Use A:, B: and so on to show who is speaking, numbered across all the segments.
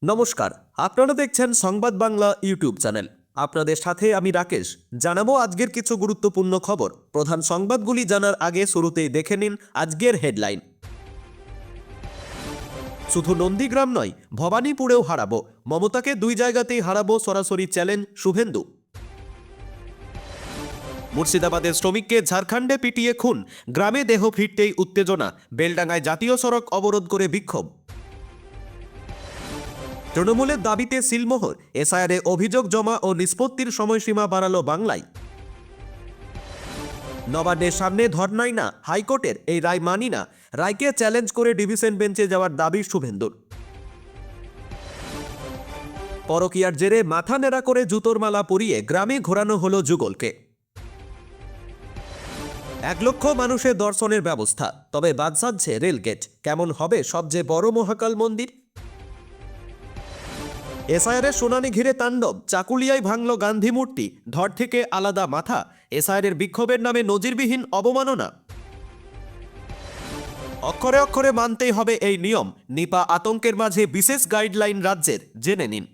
A: নমস্কার, আপনারা দেখছেন সংবাদ বাংলা ইউটিউব চ্যানেল। আপনাদের সাথে আমি রাকেশ। জানাবো আজকের কিছু গুরুত্বপূর্ণ খবর। প্রধান সংবাদগুলি জানার আগে শুরুতেই দেখে নিন আজকের হেডলাইন। শুধু নন্দীগ্রাম নয়, ভবানীপুরেও হারাবো। মমতাকে দুই জায়গাতেই হারাবো, সরাসরি চ্যালেঞ্জ শুভেন্দু। মুর্শিদাবাদের শ্রমিককে ঝাড়খণ্ডে পিটিয়ে খুন, গ্রামে দেহ ফিরতেই উত্তেজনা, বেলডাঙ্গায় জাতীয় সড়ক অবরোধ করে বিক্ষোভ। তৃণমূলের দাবিতে সিলমোহর, এসআইআরে অভিযোগ জমা ও নিষ্পত্তির সময়সীমা বাড়ালো বাংলায়। নবান্নের সামনে ধর্নাই না, হাইকোর্টের এই রায় মানি না, রায়কে চ্যালেঞ্জ করে ডিভিশন বেঞ্চে যাওয়ার দাবি শুভেন্দুর। পরকীয়ার জেরে মাথা নেড়া করে জুতোর মালা পরিয়ে গ্রামে ঘোরানো হলো যুগলকে। 1 লক্ষ মানুষের দর্শনের ব্যবস্থা, তবে বাদ সাধছে রেলগেট। কেমন হবে সবচেয়ে বড় মহাকাল মন্দির? এসআইআরের শুনানি ঘিরে তাণ্ডব, চাকুলিয়ায় ভাঙল গান্ধী মূর্তি, ধর থেকে আলাদা মাথা। এসআইআরের বিক্ষোভের নামে নজিরবিহীন অবমাননা। অক্ষরে অক্ষরে মানতেই হবে এই নিয়ম, নিপা আতঙ্কের মাঝে বিশেষ গাইডলাইন রাজ্যের, জেনে নিন।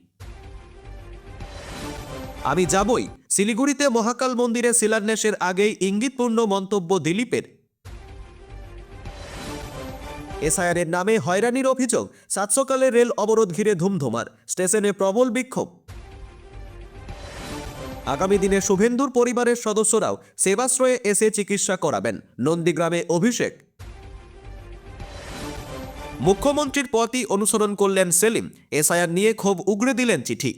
A: আমি যাবই, শিলিগুড়িতে মহাকাল মন্দিরে শিলান্যাসের আগেই ইঙ্গিতপূর্ণ মন্তব্য দিলীপের। এসআইআরের নামে হয়রানির অভিযোগ, 7 সকালে রেল অবরোধ ঘিরে ধুমধুমার, স্টেশনে প্রবল বিক্ষোভ। আগামী দিনে শুভেন্দুর পরিবারের সদস্যরাও সেবাশ্রয়ে এসে চিকিৎসা করাবেন, নন্দীগ্রামে অভিষেক। মুখ্যমন্ত্রীর পথই অনুসরণ করলেন সেলিম, এসআইআর নিয়ে ক্ষোভ উগরে দিলেন চিঠি।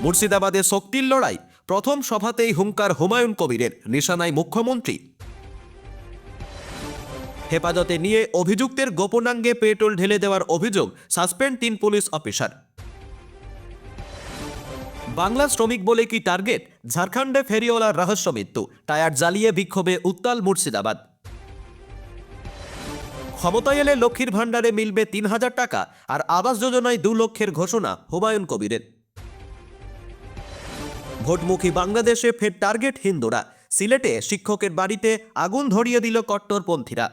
A: মুর্শিদাবাদে শক্তির লড়াই, প্রথম সভাতেই হুঙ্কার হুমায়ুন কবিরের, নিশানায় মুখ্যমন্ত্রী। হেফাজতে নিয়ে অভিযুক্তের গোপনাঙ্গে পেট্রোল ঢেলে দেওয়ার অভিযোগ, সাসপেন্ড 3 পুলিশ অফিসার। বাংলা শ্রমিক বলে কি টার্গেট? ঝাড়খণ্ডে ফেরিওয়ালার রহস্য মৃত্যু, টায়ার জ্বালিয়ে বিক্ষোভে উত্তাল মুর্শিদাবাদ। ক্ষমতায় এলে লক্ষ্মীর ভাণ্ডারে মিলবে 3000 টাকা, আর আবাস যোজনায় 2 লক্ষের ঘোষণা হুমায়ুন কবিরের। ভোটমুখী বাংলাদেশে ফের টার্গেট হিন্দুরা, সিলেটে শিক্ষকের বাড়িতে আগুন ধরিয়ে দিল কট্টরপন্থীরা।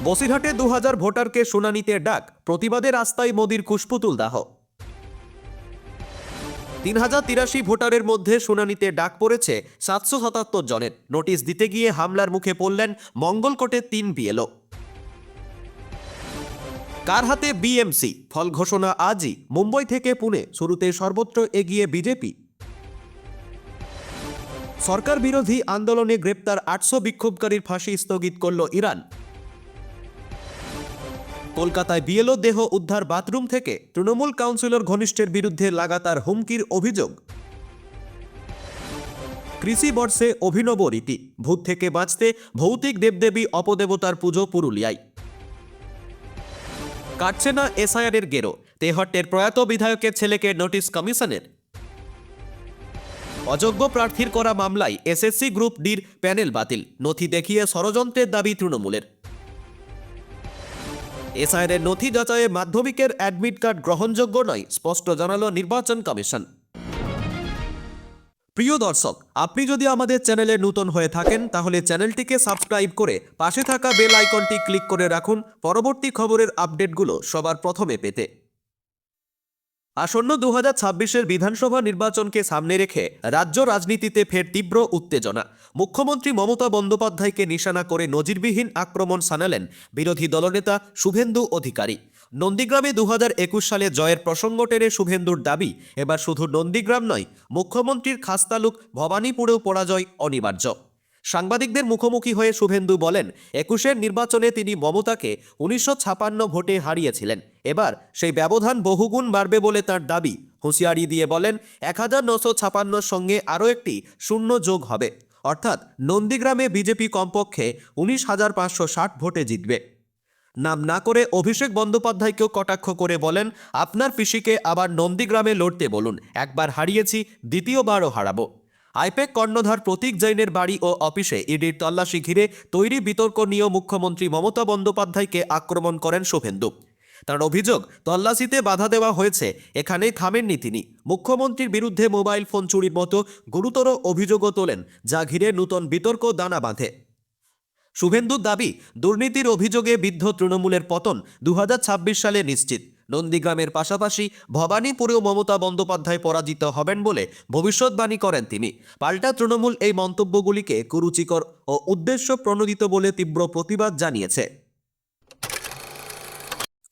A: বসিরহাটে 2000 ভোটারকে শুনানিতে ডাক, প্রতিবাদে রাস্তায় মোদির কুশপুতুল দাহ। 3083 ভোটারের মধ্যে শুনানিতে ডাক পড়েছে 777 জনের। নোটিশ দিতে গিয়ে হামলার মুখে পড়লেন মঙ্গলকোটের 3 বিএলও। কার হাতে বিএমসি, ফল ঘোষণা আজই। মুম্বই থেকে পুনে, শুরুতে সর্বত্র এগিয়ে বিজেপি। সরকার বিরোধী আন্দোলনে গ্রেপ্তার 800 বিক্ষোভকারীর ফাঁসি স্থগিত করল ইরান। কলকাতায় বিএলও দেহ উদ্ধার বাথরুম থেকে, তৃণমূল কাউন্সিলর ঘনিষ্ঠের বিরুদ্ধে লাগাতার হুমকির অভিযোগ। কৃষি বর্ষে অভিনব রীতি, ভূত থেকে বাঁচতে ভৌতিক দেবদেবী অপদেবতার পুজো পুরুলিয়ায়। কাটছে না এসআইআরের গেরো, তেহট্টের প্রয়াত বিধায়কের ছেলেকে নোটিশ কমিশনের। অযোগ্য প্রার্থীর করা মামলায় এসএসসি গ্রুপ ডির প্যানেল বাতিল, নথি দেখিয়ে ষড়যন্ত্রের দাবি তৃণমূলের। এসআইআরের নথি যাচাইয়ে মাধ্যমিকের অ্যাডমিট কার্ড গ্রহণযোগ্য নয়, স্পষ্ট জানালো নির্বাচন কমিশন। প্রিয় দর্শক, আপনি যদি আমাদের চ্যানেলে নতুন হয়ে থাকেন তাহলে চ্যানেলটিকে সাবস্ক্রাইব করে পাশে থাকা বেল আইকনটি ক্লিক করে রাখুন পরবর্তী খবরের আপডেটগুলো সবার প্রথমে পেতে। আসন্ন 2026-এর বিধানসভা নির্বাচনকে সামনে রেখে রাজ্য রাজনীতিতে ফের তীব্র উত্তেজনা। মুখ্যমন্ত্রী মমতা বন্দ্যোপাধ্যায়কে নিশানা করে নজিরবিহীন আক্রমণ শানালেন বিরোধী দলনেতা শুভেন্দু অধিকারী। নন্দীগ্রামে 2021 সালে জয়ের প্রসঙ্গ টেনে শুভেন্দুর দাবি, এবার শুধু নন্দীগ্রাম নয়, মুখ্যমন্ত্রীর খাস তালুক ভবানীপুরেও পরাজয় অনিবার্য। সাংবাদিকদের মুখোমুখি হয়ে শুভেন্দু বলেন, 21-এর নির্বাচনে তিনি মমতাকে 1956 ভোটে হারিয়েছিলেন। এবার সেই ব্যবধান বহুগুণ বাড়বে বলে তার দাবি। হুঁশিয়ারি দিয়ে বলেন, 1956-র সঙ্গে আরও একটি শূন্য যোগ হবে, অর্থাৎ নন্দীগ্রামে বিজেপি কমপক্ষে 19,560 ভোটে জিতবে। নাম না করে অভিষেক বন্দ্যোপাধ্যায়কেও কটাক্ষ করে বলেন, আপনার পিসিকে আবার নন্দীগ্রামে লড়তে বলুন, একবার হারিয়েছি, দ্বিতীয়বারও হারাবো। আইপ্যাক কর্ণধার প্রতীক জৈনের বাড়ি ও অফিসে ইডির তল্লাশি ঘিরে তৈরি বিতর্ক নিয়েও মুখ্যমন্ত্রী মমতা বন্দ্যোপাধ্যায়কে আক্রমণ করেন শুভেন্দু। তার অভিযোগ, তল্লাশিতে বাধা দেওয়া হয়েছে, এখানেই থামেননি তিনি। মুখ্যমন্ত্রীর বিরুদ্ধে মোবাইল ফোন চুরির মতো গুরুতর অভিযোগও তোলেন, যা ঘিরে নূতন বিতর্ক দানা বাঁধে। শুভেন্দুর দাবি, দুর্নীতির অভিযোগে বিদ্ধ তৃণমূলের পতন 2026 সালে নিশ্চিত। নন্দীগ্রামের পাশাপাশি ভবানীপুরেও মমতা বন্দ্যোপাধ্যায় পরাজিত হবেন বলে ভবিষ্যৎবাণী করেন তিনি। পাল্টা তৃণমূল এই মন্তব্যগুলিকে কুরুচিকর ও উদ্দেশ্য প্রণোদিত বলে তীব্র প্রতিবাদ জানিয়েছে।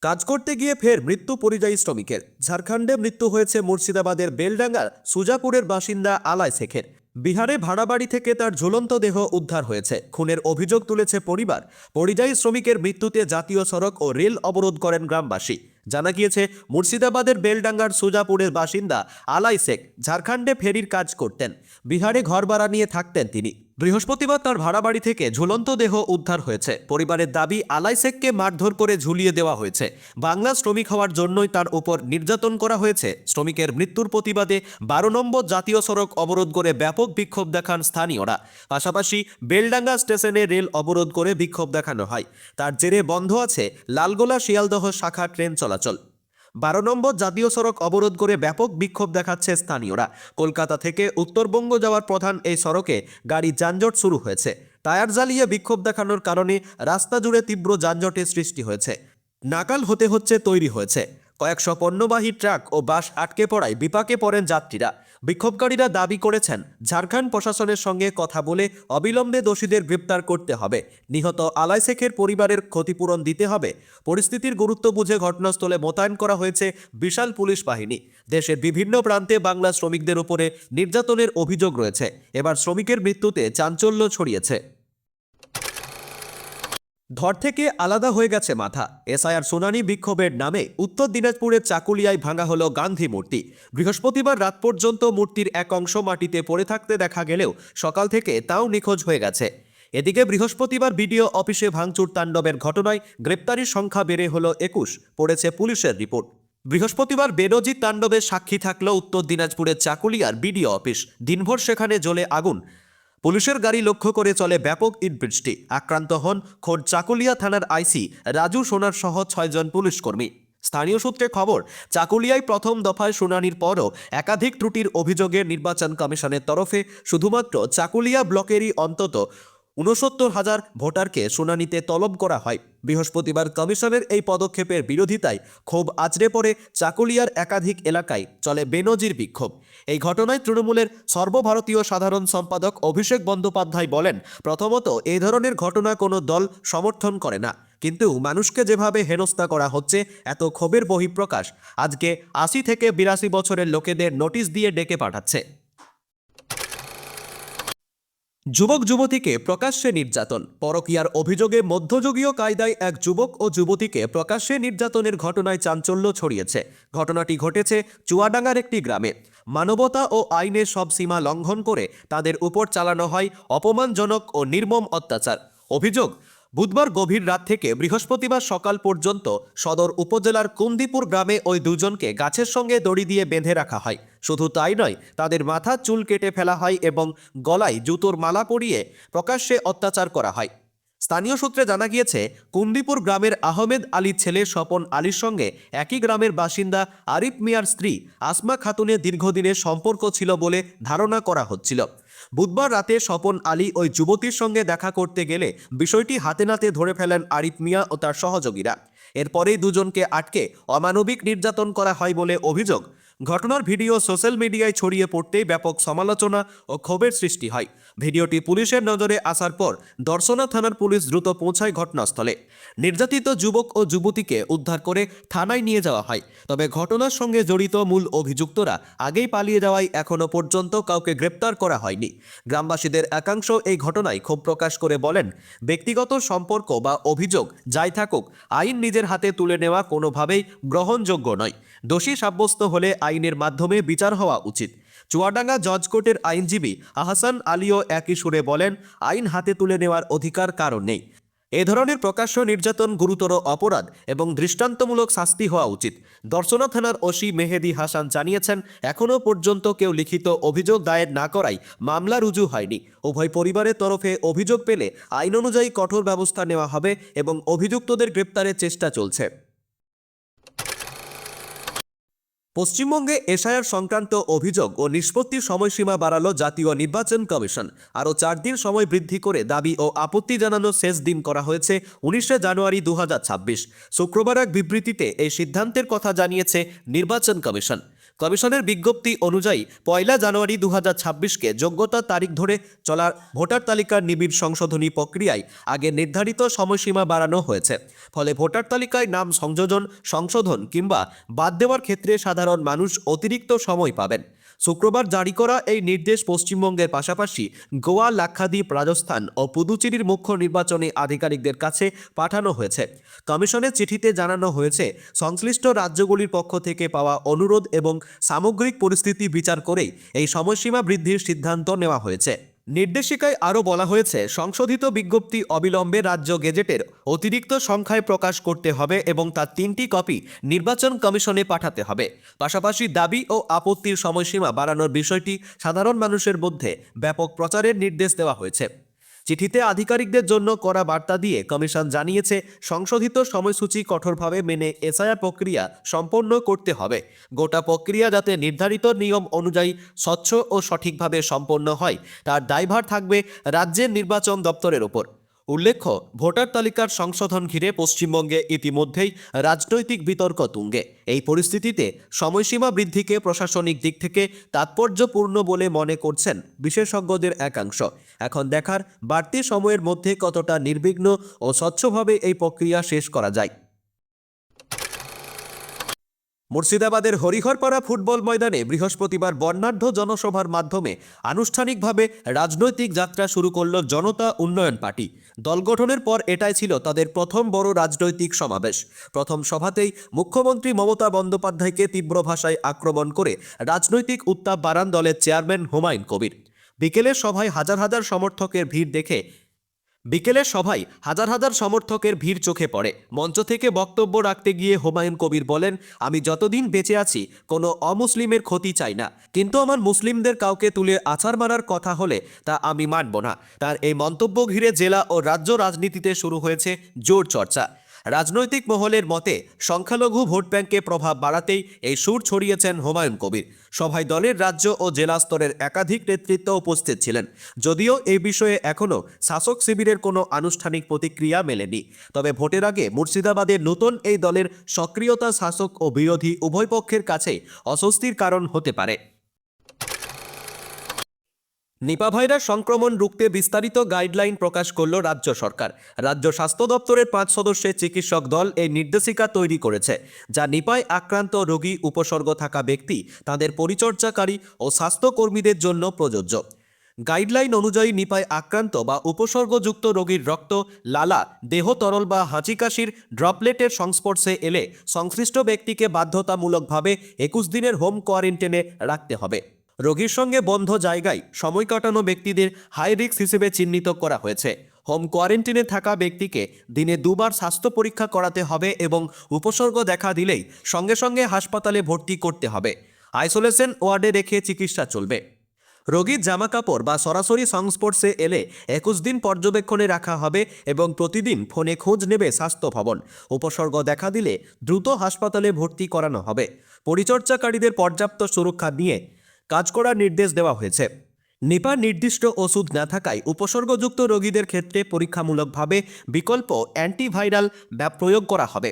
A: কাজ করতে গিয়ে ফের মৃত্যু পরিযায়ী শ্রমিকের। ঝাড়খণ্ডে মৃত্যু হয়েছে মুর্শিদাবাদের বেলডাঙ্গার সুজাপুরের বাসিন্দা আলাই শেখের। বিহারে ভাড়া বাড়ি থেকে তার ঝুলন্ত দেহ উদ্ধার হয়েছে। খুনের অভিযোগ তুলেছে পরিবার। পরিযায়ী শ্রমিকের মৃত্যুতে জাতীয় সড়ক ও রেল অবরোধ করেন গ্রামবাসী। জানা গিয়েছে, মুর্শিদাবাদের বেলডাঙ্গার সুজাপুরের বাসিন্দা আলাই শেখ ঝাড়খণ্ডে ফেরির কাজ করতেন। বিহারে ঘর ভাড়া নিয়ে থাকতেন তিনি। বৃহস্পতিবার তার ভাড়া বাড়ি থেকে ঝুলন্ত দেহ উদ্ধার হয়েছে। পরিবারের দাবি, আলাই শেখকে মারধর করে ঝুলিয়ে দেওয়া হয়েছে। বাংলা শ্রমিক হওয়ার জন্যই তার উপর নির্যাতন করা হয়েছে। শ্রমিকের মৃত্যুর প্রতিবাদে 12 নম্বর জাতীয় সড়ক অবরোধ করে ব্যাপক বিক্ষোভ দেখান স্থানীয়রা। পাশাপাশি বেলডাঙ্গা স্টেশনে রেল অবরোধ করে বিক্ষোভ দেখানো হয়। তার জেরে বন্ধ আছে লালগোলা শিয়ালদহ শাখা ট্রেন চলাচল। 12 নম্বর জাতীয় সড়ক অবরোধ করে ব্যাপক বিক্ষোভ দেখাচ্ছে স্থানীয়রা। কলকাতা থেকে উত্তরবঙ্গ যাওয়ার প্রধান এই সড়কে গাড়ি যানজট শুরু হয়েছে। টায়ার জ্বালিয়ে বিক্ষোভ দেখানোর কারণে রাস্তা জুড়ে তীব্র যানজটের সৃষ্টি হয়েছে। নাকাল হতে হচ্ছে তৈরি হয়েছে। কয়েকশো পণ্যবাহী ট্রাক ও বাস আটকে পড়ায় বিপাকে পড়েন যাত্রীরা। বিক্ষোভকারীরা দাবি করেছেন, ঝাড়খণ্ড প্রশাসনের সঙ্গে কথা বলে অবিলম্বে দোষীদের গ্রেপ্তার করতে হবে। নিহত আলাই শেখের পরিবারের ক্ষতিপূরণ দিতে হবে। পরিস্থিতির গুরুত্ব বুঝে ঘটনাস্থলে মোতায়েন করা হয়েছে বিশাল পুলিশ বাহিনী। দেশের বিভিন্ন প্রান্তে বাংলা শ্রমিকদের উপরে নির্যাতনের অভিযোগ রয়েছে। এবার শ্রমিকের মৃত্যুতে চাঞ্চল্য ছড়িয়েছে। ধর থেকে আলাদা হয়ে গেছে মাথা। এসআইআর শুনানি বিক্ষোভের নামে উত্তর দিনাজপুরের চাকুলিয়ায় ভাঙা হলো গান্ধী মূর্তি। বৃহস্পতিবার রাত পর্যন্ত মূর্তির এক অংশ মাটিতে পড়ে থাকতে দেখা গেলেও সকাল থেকে তাও নিখোঁজ হয়ে গেছে। এদিকে বৃহস্পতিবার বিডিও অফিসে ভাঙচুর তাণ্ডবের ঘটনায় গ্রেপ্তারির সংখ্যা বেড়ে হলো 21, পড়েছে পুলিশের রিপোর্ট। বৃহস্পতিবার বেনজির তাণ্ডবের সাক্ষী থাকল উত্তর দিনাজপুরের চাকুলিয়ার বিডিও অফিস। দিনভর সেখানে জ্বলে আগুন। পুলিশের গাড়ি লক্ষ্য করে চলে ব্যাপক ইট বৃষ্টি। আক্রান্ত হন খোদ চাকুলিয়া থানার আইসি রাজু সোনার সহ 6 জন পুলিশকর্মী। স্থানীয় সূত্রে খবর, চাকুলিয়ায় প্রথম দফায় শুনানির পরও একাধিক ত্রুটির অভিযোগে নির্বাচন কমিশনের তরফে শুধুমাত্র চাকুলিয়া ব্লকেরই অন্তত 69,000 ভোটারকে শুনানিতে তলব করা হয়। বৃহস্পতিবার কমিশনের এই পদক্ষেপের বিরোধিতায় ক্ষোভ আছড়ে পড়ে চাকুলিয়ার একাধিক এলাকায় চলে বেনজির বিক্ষোভ। এই ঘটনায় তৃণমূলের সর্বভারতীয় সাধারণ সম্পাদক অভিষেক বন্দ্যোপাধ্যায় বলেন, প্রথমত এই ধরনের ঘটনা কোনো দল সমর্থন করে না, কিন্তু মানুষকে যেভাবে হেনস্থা করা হচ্ছে এত ক্ষোভের বহিঃপ্রকাশ আজকে 80 থেকে 82 বছরের লোকেদের নোটিশ দিয়ে ডেকে পাঠাচ্ছে। যুবক যুবতীকে প্রকাশ্যে নির্যাতন। পরকীয়ার অভিযোগে মধ্যযুগীয় কায়দায় এক যুবক ও যুবতীকে প্রকাশ্যে নির্যাতনের ঘটনায় চাঞ্চল্য ছড়িয়েছে। ঘটনাটি ঘটেছে চুয়াডাঙ্গার একটি গ্রামে। মানবতা ও আইনের সব সীমা লঙ্ঘন করে তাদের উপর চালানো হয় অপমানজনক ও নির্মম অত্যাচার। অভিযোগ, বুধবার গভীর রাত থেকে বৃহস্পতিবার সকাল পর্যন্ত সদর উপজেলার কুন্দিপুর গ্রামে ওই দুজনকে গাছের সঙ্গে দড়ি দিয়ে বেঁধে রাখা হয়। শুধু তাই নয়, তাদের মাথা চুল কেটে ফেলা হয় এবং গলায় জুতোর মালা পরিয়ে প্রকাশ্যে অত্যাচার করা হয়। স্থানীয় সূত্রে জানা গিয়েছে, কুন্দিপুর গ্রামের আহমেদ আলীর ছেলে স্বপন আলীর সঙ্গে একই গ্রামের বাসিন্দা আরিফ মিয়ার স্ত্রী আসমা খাতুনের দীর্ঘদিনের সম্পর্ক ছিল বলে ধারণা করা হচ্ছিল। বুধবার রাতে স্বপন আলী ওই যুবতীর সঙ্গে দেখা করতে গেলে বিষয়টি হাতে নাতে ধরে ফেলেন আরিফ মিয়া ও তার সহযোগীরা। এরপরেই দুজনকে আটকে অমানবিক নির্যাতন করা হয় বলে অভিযোগ। ঘটনার ভিডিও সোশ্যাল মিডিয়ায় ছড়িয়ে পড়তেই ব্যাপক সমালোচনা ও ক্ষোভের সৃষ্টি হয়। ভিডিওটি পুলিশের নজরে আসার পর দর্শনা থানার পুলিশ দ্রুত পৌঁছায় ঘটনাস্থলে। নির্যাতিত যুবক ও যুবতীকে উদ্ধার করে থানায় নিয়ে যাওয়া হয়। তবে ঘটনার সঙ্গে জড়িত মূল অভিযুক্তরা আগেই পালিয়ে যাওয়ায় এখনও পর্যন্ত কাউকে গ্রেপ্তার করা হয়নি। গ্রামবাসীদের একাংশ এই ঘটনায় ক্ষোভ প্রকাশ করে বলেন, ব্যক্তিগত সম্পর্ক বা অভিযোগ যাই থাকুক, আইন নিজের হাতে তুলে নেওয়া কোনোভাবেই গ্রহণযোগ্য নয়। দোষী সাব্যস্ত হলে আইনের মাধ্যমে বিচার হওয়া উচিত। চুয়াডাঙ্গা জজ কোর্টের আইনজীবী আহসান আলীও একই সুরে বলেন, আইন হাতে তুলে নেওয়ার অধিকার কারণ নেই। এ ধরনের প্রকাশ্য নির্যাতন গুরুতর অপরাধ এবং দৃষ্টান্তমূলক শাস্তি হওয়া উচিত। দর্শনা থানার ওসি মেহেদি হাসান জানিয়েছেন, এখনও পর্যন্ত কেউ লিখিত অভিযোগ দায়ের না করায় মামলা রুজু হয়নি। উভয় পরিবারের তরফে অভিযোগ পেলে আইন অনুযায়ী কঠোর ব্যবস্থা নেওয়া হবে এবং অভিযুক্তদের গ্রেপ্তারের চেষ্টা চলছে। পশ্চিমবঙ্গে এসআইআর সংক্রান্ত অভিযোগ ও নিষ্পত্তির সময়সীমা বাড়ালো জাতীয় নির্বাচন কমিশন। আরও 4 দিন সময় বৃদ্ধি করে দাবি ও আপত্তি জানানোর শেষ দিন করা হয়েছে 19শে জানুয়ারি 2026। শুক্রবার এক বিবৃতিতে এই সিদ্ধান্তের কথা জানিয়েছে নির্বাচন কমিশন। কমিশনের বিজ্ঞপ্তি অনুযায়ী 1 জানুয়ারি 2026কে যোগ্যতা তারিখ ধরে চলা ভোটার তালিকার নিবিড় সংশোধনী প্রক্রিয়ায় আগে নির্ধারিত সময়সীমা বাড়ানো হয়েছে। ফলে ভোটার তালিকায় নাম সংশোধন কিংবা বাদ দেওয়ার ক্ষেত্রে সাধারণ মানুষ অতিরিক্ত সময় পাবেন। শুক্রবার জারি করা এই নির্দেশ পশ্চিমবঙ্গের পাশাপাশি গোয়া, লাক্ষাদ্বীপ, রাজস্থান ও পুদুচেরির মুখ্য নির্বাচনী আধিকারিকদের কাছে পাঠানো হয়েছে। কমিশনের চিঠিতে জানানো হয়েছে, সংশ্লিষ্ট রাজ্যগুলির পক্ষ থেকে পাওয়া অনুরোধ এবং সামগ্রিক পরিস্থিতি বিচার করেই এই সময়সীমা বৃদ্ধির সিদ্ধান্ত নেওয়া হয়েছে। নির্দেশিকায় আরও বলা হয়েছে, সংশোধিত বিজ্ঞপ্তি অবিলম্বে রাজ্য গেজেটের অতিরিক্ত সংখ্যায় প্রকাশ করতে হবে এবং তার 3টি কপি নির্বাচন কমিশনে পাঠাতে হবে। পাশাপাশি দাবি ও আপত্তির সময়সীমা বাড়ানোর বিষয়টি সাধারণ মানুষের মধ্যে ব্যাপক প্রচারের নির্দেশ দেওয়া হয়েছে। চিঠিতে আধিকারিকদের জন্য করা বার্তা দিয়ে কমিশন জানিয়েছে, সংশোধিত সময়সূচি কঠোরভাবে মেনে এসআইআর প্রক্রিয়া সম্পন্ন করতে হবে। গোটা প্রক্রিয়া যাতে নির্ধারিত নিয়ম অনুযায়ী স্বচ্ছ ও সঠিকভাবে সম্পন্ন হয় তার দায়ভার থাকবে রাজ্যের নির্বাচন দপ্তরের ওপর। উল্লেখ্য, ভোটার তালিকার সংশোধন ঘিরে পশ্চিমবঙ্গে ইতিমধ্যেই রাজনৈতিক বিতর্ক তুঙ্গে। এই পরিস্থিতিতে সময়সীমা বৃদ্ধিকে প্রশাসনিক দিক থেকে তাৎপর্যপূর্ণ বলে মনে করছেন বিশেষজ্ঞদের একাংশ। এখন দেখার, বাড়তি সময়ের মধ্যে কতটা নির্বিঘ্ন ও স্বচ্ছভাবে এই প্রক্রিয়া শেষ করা যায়। মুর্শিদাবাদের হরিহরপাড়া ফুটবল ময়দানে বৃহস্পতিবার বর্ণাঢ্য জনসভার মাধ্যমে আনুষ্ঠানিকভাবে রাজনৈতিক যাত্রা শুরু করল জনতা উন্নয়ন পার্টি। দল গঠনের পর এটাই ছিল তাদের প্রথম বড় রাজনৈতিক সমাবেশ। প্রথম সভাতেই মুখ্যমন্ত্রী মমতা বন্দ্যোপাধ্যায়কে তীব্র ভাষায় আক্রমণ করে রাজনৈতিক উত্তাপ বাড়ান দলের চেয়ারম্যান হুমায়ুন কবির। বিকেলের সভায় হাজার হাজার সমর্থকের ভিড় চোখে পড়ে। মঞ্চ থেকে বক্তব্য রাখতে গিয়ে হুমায়ুন কবির বলেন, আমি যতদিন বেঁচে আছি কোনো অমুসলিমের ক্ষতি চাই না, কিন্তু আমার মুসলিমদের কাউকে তুলে আছাড় মারার কথা হলে তা আমি মানব না। তার এই মন্তব্য ঘিরে জেলা ও রাজ্য রাজনীতিতে শুরু হয়েছে জোর চর্চা। রাজনৈতিক মহলের মতে, সংখ্যালঘু ভোট ব্যাংকে প্রভাব বাড়াতেই এই সুর ছড়িয়েছেন হুমায়ুন কবির। সভায় দলের রাজ্য ও জেলা স্তরের একাধিক নেতৃত্ব উপস্থিত ছিলেন। যদিও এই বিষয়ে এখনও শাসক শিবিরের কোনো আনুষ্ঠানিক প্রতিক্রিয়া মেলেনি, তবে ভোটের আগে মুর্শিদাবাদের নতুন এই দলের সক্রিয়তা শাসক ও বিরোধী উভয় পক্ষের কাছেই অস্বস্তির কারণ হতে পারে। নিপা ভাইরাস সংক্রমণ রুখতে বিস্তারিত গাইডলাইন প্রকাশ করল রাজ্য সরকার। রাজ্য স্বাস্থ্য দপ্তরের 5 সদস্যের চিকিৎসক দল এই নির্দেশিকা তৈরি করেছে, যা নিপায় আক্রান্ত রোগী, উপসর্গ থাকা ব্যক্তি, তাদের পরিচর্যাকারী ও স্বাস্থ্যকর্মীদের জন্য প্রযোজ্য। গাইডলাইন অনুযায়ী নিপায় আক্রান্ত বা উপসর্গযুক্ত রোগীর রক্ত, লালা, দেহ তরল বা হাঁচি কাশির ড্রপলেটের সংস্পর্শে এলে সংশ্লিষ্ট ব্যক্তিকে বাধ্যতামূলকভাবে 21 দিনের হোম কোয়ারেন্টাইনে রাখতে হবে। রোগীর সঙ্গে বন্ধ জায়গায় সময় কাটানো ব্যক্তিদের হাই রিস্ক হিসেবে চিহ্নিত করা হয়েছে। হোম কোয়ারেন্টাইনে থাকা ব্যক্তিকে দিনে 2 বার স্বাস্থ্য পরীক্ষা করাতে হবে এবং উপসর্গ দেখা দিলেই সঙ্গে সঙ্গে হাসপাতালে ভর্তি করতে হবে। আইসোলেশন ওয়ার্ডে রেখে চিকিৎসা চলবে। রোগীর জামাকাপড় বা সরাসরি সংস্পর্শে এলে 21 দিন পর্যবেক্ষণে রাখা হবে এবং প্রতিদিন ফোনে খোঁজ নেবে স্বাস্থ্য ভবন। উপসর্গ দেখা দিলে দ্রুত হাসপাতালে ভর্তি করানো হবে। পরিচর্যাকারীদের পর্যাপ্ত সুরক্ষা নিয়ে কাজ করার নির্দেশ দেওয়া হয়েছে। নিপার নির্দিষ্ট ওষুধ না থাকায় উপসর্গযুক্ত রোগীদের ক্ষেত্রে পরীক্ষামূলকভাবে বিকল্প অ্যান্টিভাইরাল প্রয়োগ করা হবে।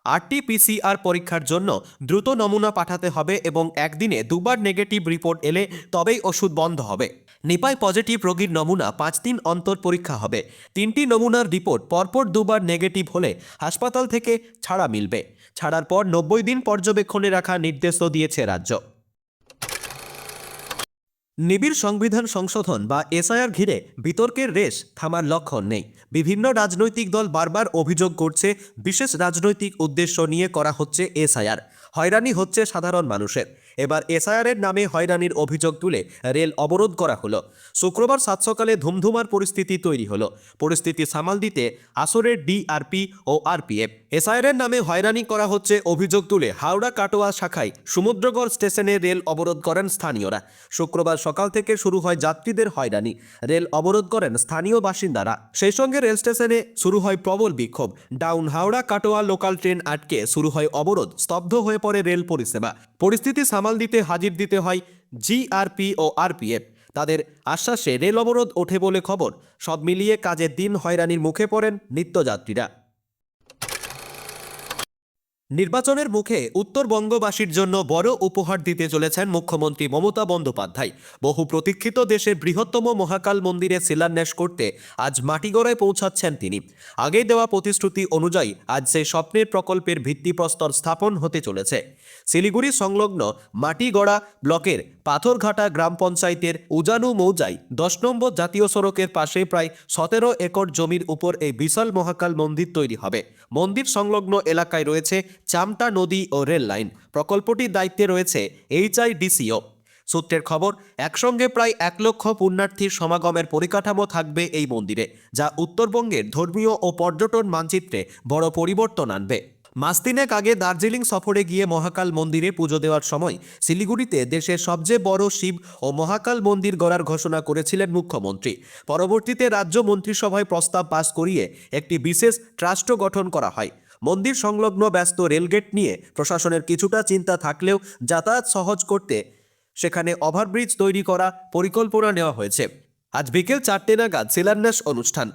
A: RT-PCR পরীক্ষার জন্য দ্রুত নমুনা পাঠাতে হবে এবং একদিনে 2 বার নেগেটিভ রিপোর্ট এলে তবেই ওষুধ বন্ধ হবে। নিপায় পজিটিভ রোগীর নমুনা 5 দিন অন্তর পরীক্ষা হবে। 3টি নমুনার রিপোর্ট পরপর 2 বার নেগেটিভ হলে হাসপাতাল থেকে ছাড়া মিলবে। ছাড়ার পর 90 দিন পর্যবেক্ষণে রাখার নির্দেশও দিয়েছে রাজ্য। নিবিড় সংবিধান সংশোধন বা এসআইআর ঘিরে বিতর্কের রেশ থামার লক্ষণ নেই। বিভিন্ন রাজনৈতিক দল বারবার অভিযোগ করছে, বিশেষ রাজনৈতিক উদ্দেশ্য নিয়ে করা হচ্ছে এসআইআর। হয়রানি হচ্ছে সাধারণ মানুষের। এবার এসআইআরের নামে হয়রানির অভিযোগ তুলে রেল অবরোধ করা হলো। শুক্রবার সাত সকালে ধুমধুমার পরিস্থিতি তৈরি হলো। পরিস্থিতি সামাল দিতে আসরের ডিআরপি ও আরপিএফ। এসআইআরের নামে হয়রানি করা হচ্ছে অভিযোগ তুলে হাওড়া কাটোয়া শাখায় সমুদ্রগড় স্টেশনে রেল অবরোধ করেন স্থানীয়রা। শুক্রবার সকাল থেকে শুরু হয় যাত্রীদের হয়রানি। রেল অবরোধ করেন স্থানীয় বাসিন্দারা। সেই সঙ্গে রেল স্টেশনে শুরু হয় প্রবল বিক্ষোভ। Down Howrah Katwa local train আটকে শুরু হয় অবরোধ। স্তব্ধ হয়ে পড়ে রেল পরিষেবা। পরিস্থিতি সামাল দিতে হাজির দিতে হয় জিআরপি ও আরপিএফ। তাদের আশ্বাসে রেল অবরোধ ওঠে বলে খবর। সব মিলিয়ে কাজের দিন হয়রানির মুখে পড়েন নিত্যযাত্রীরা। নির্বাচনের মুখে উত্তরবঙ্গবাসীর জন্য বড় উপহার দিতে চলেছেন মুখ্যমন্ত্রী মমতা বন্দ্যোপাধ্যায়। বহু প্রতীক্ষিত দেশের বৃহত্তম মহাকাল মন্দিরে শিলান্যাস করতে আজ মাটিগড়ায় পৌঁছাচ্ছেন তিনি। আগেই দেওয়া প্রতিশ্রুতি অনুযায়ী আজ সেই স্বপ্নের প্রকল্পের ভিত্তিপ্রস্তর স্থাপন হতে চলেছে। শিলিগুড়ি সংলগ্ন মাটিগড়া ব্লকের পাথরঘাটা গ্রাম পঞ্চায়েতের উজানু মৌজায় 10 নম্বর জাতীয় সড়কের পাশে প্রায় 17 একর জমির উপর এই বিশাল মহাকাল মন্দির তৈরি হবে। মন্দির সংলগ্ন এলাকায় রয়েছে চামটা নদী ও রেল লাইন। প্রকল্পটির দায়িত্বে রয়েছে এইচআইডিসিও। সূত্রের খবর, একসঙ্গে প্রায় 1 লক্ষ পুণ্যার্থীর সমাগমের পরিকাঠামো থাকবে এই মন্দিরে, যা উত্তরবঙ্গের ধর্মীয় ও পর্যটন মানচিত্রে বড় পরিবর্তন আনবে। মাস তিনেক আগে দার্জিলিং সফরে গিয়ে মহাকাল মন্দিরে পুজো দেওয়ার সময় শিলিগুড়িতে দেশের সবচেয়ে বড় শিব ও মহাকাল মন্দির গড়ার ঘোষণা করেছিলেন মুখ্যমন্ত্রী। পরবর্তীতে রাজ্য মন্ত্রিসভায় প্রস্তাব পাস করিয়ে একটি বিশেষ ট্রাস্ট গঠন করা হয়। মন্দির সংলগ্ন ব্যস্ত রেলগেট নিয়ে প্রশাসনের কিছুটা চিন্তা থাকলেও যাতায়াত সহজ করতে সেখানে ওভারব্রিজ তৈরি করা পরিকল্পনা নেওয়া হয়েছে। আজ বিকেল 4টে নাগাদ শিলান্যাস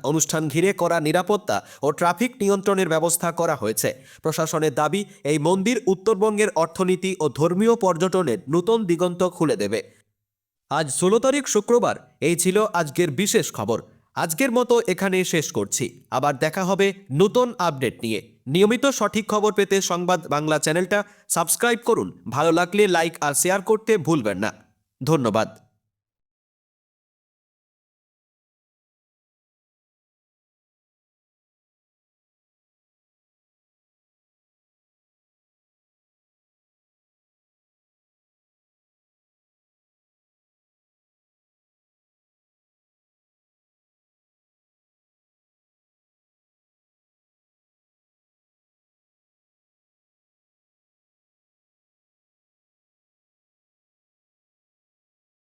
A: অনুষ্ঠান ঘিরে করা নিরাপত্তা ও ট্রাফিক নিয়ন্ত্রণের ব্যবস্থা করা হয়েছে। প্রশাসনের দাবি, এই মন্দির উত্তরবঙ্গের অর্থনীতি ও ধর্মীয় পর্যটনের নতুন দিগন্ত খুলে দেবে। আজ 16 তারিখ শুক্রবার। এই ছিল আজকের বিশেষ খবর। আজকের মতো এখানে শেষ করছি। আবার দেখা হবে নতুন আপডেট নিয়ে। নিয়মিত সঠিক খবর পেতে সংবাদ বাংলা চ্যানেলটা সাবস্ক্রাইব করুন। ভালো লাগলে লাইক আর শেয়ার করতে ভুলবেন না। ধন্যবাদ।